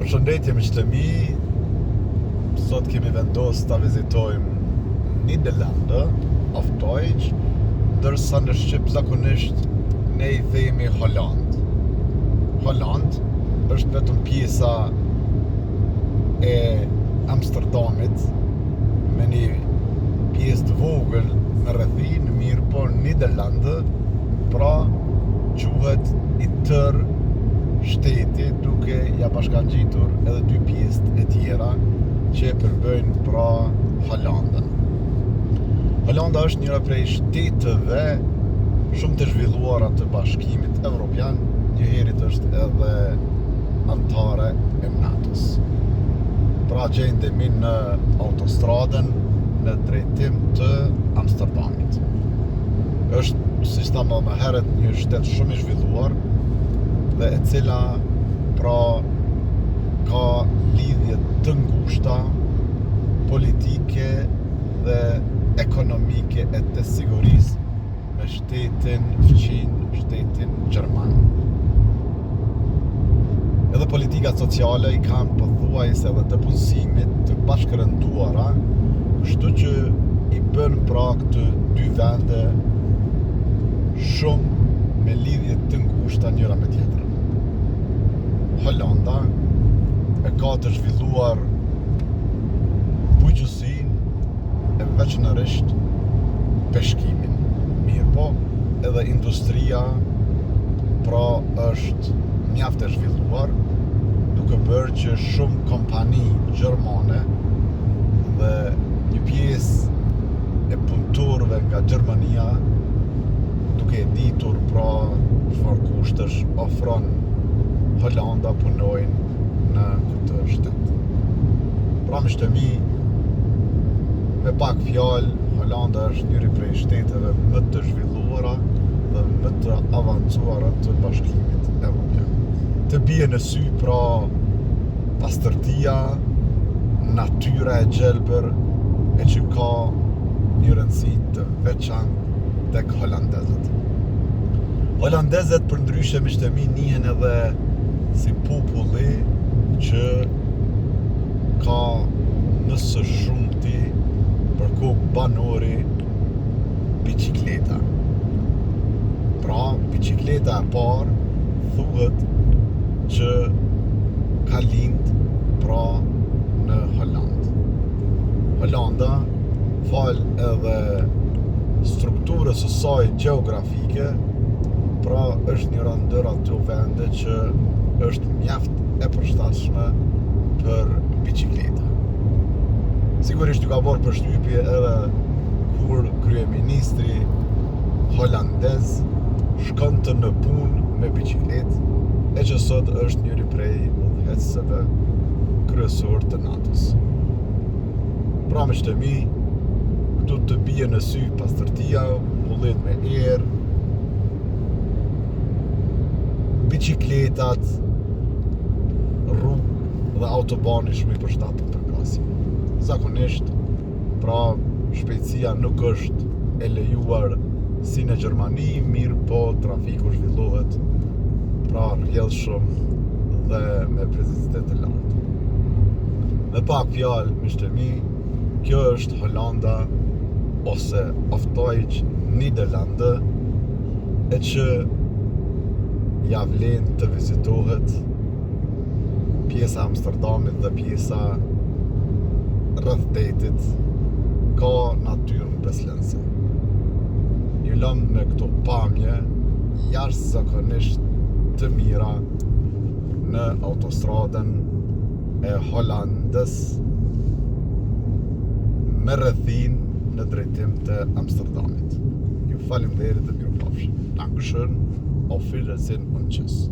Përshëndetje miqtëmi, sot kemi vendos ta vizitojmë Nederlande, of Deutsch, ndërsa në Shqip zakonisht ne I themi Holland. Holland është vetëm pjesa e Amsterdamit me një pjesë të vogël në rrethin, mirë po Nederlande, pra quhet I tërë shteti duke ja bashkangjitur edhe dy pjesë e tjera që përbëjnë pra Hollandën. Holanda është njëra prej shteteve shumë të zhvilluara të Bashkimit Evropian, njëherët është edhe antare e NATO-s. Pra gjendemi në autostradën në drejtim të Amsterdamit. Është, siç thamë më herët, një shtet shumë I zhvilluar dhe e cila pra ka lidhje të ngushta politike dhe ekonomike e të sigurisë me shtetin fqin, shtetin gjerman. Edhe politika sociale I kanë pothuajse edhe të punësimit të bashkërënduara, kështu që I bën pra këtë dy vende shumë me lidhje të ngushta njëra me tjetrën. Holanda e ka të zhvilluar bujqësinë e veçanërisht peshkimin. Mirë po, edhe industria pra është mjaft e zhvilluar, duke bërë që shumë kompani gjermane dhe një pjesë e punëtorëve nga Gjermania, duke e ditur pra çfarë kushtesh ofron Holanda, punojnë në këtë shtet. Pra miqtëmi, me pak fjalë, Holanda është njëri prej shteteve më të zhvilluara dhe më të avancuara të Bashkimit Evropian. Të bie në sy pra pastërtia, natyra e gjelbër e që ka një rëndësi të veçantë tek holandezët. Holandezët për ndryshe miqtëmi njihen edhe si populli që ka në së shumti për kokë banori bicikleta. Pra, bicikleta e parë thuhet që ka lind pra në Holland. Holanda, fal edhe strukturës së saj gjeografike, pra është njëra ndër ato vende që është mjaft e përshtatshme për bicikleta. Sigurisht ju ka bërë përshtypje edhe kur kryeministri holandez shkonte në punë me bicikletë, e që sot është njëri prej udhëheqësve kryesor të NATO-s. Pra miqtëmi, këtu të bie në sy pastërtia, mbullet me erë, bicikletat, rrugë dhe autobani shumë I përshtatshëm për plasin. Zakonisht, pra shpejtësia nuk është e lejuar si në Gjermani, mirë po trafiku zhvillohet pra rrjedhshëm dhe me prezidentet të lartë. Me pak fjalë miqtëmi, kjo është Holanda ose of Deutsch Nederlande, e që ja vlen të vizitohet pjesa Amsterdamit dhe pjesa rreth detit, ka natyrën beslense. Ju lëm me këto pamje jashtëzakonisht të mira në autostradën e Hollandës me rrethin në drejtim të Amsterdamit. Ju faleminderit dhe mirupafshim. Dankeschön, auf Wiedersehen und tschüss.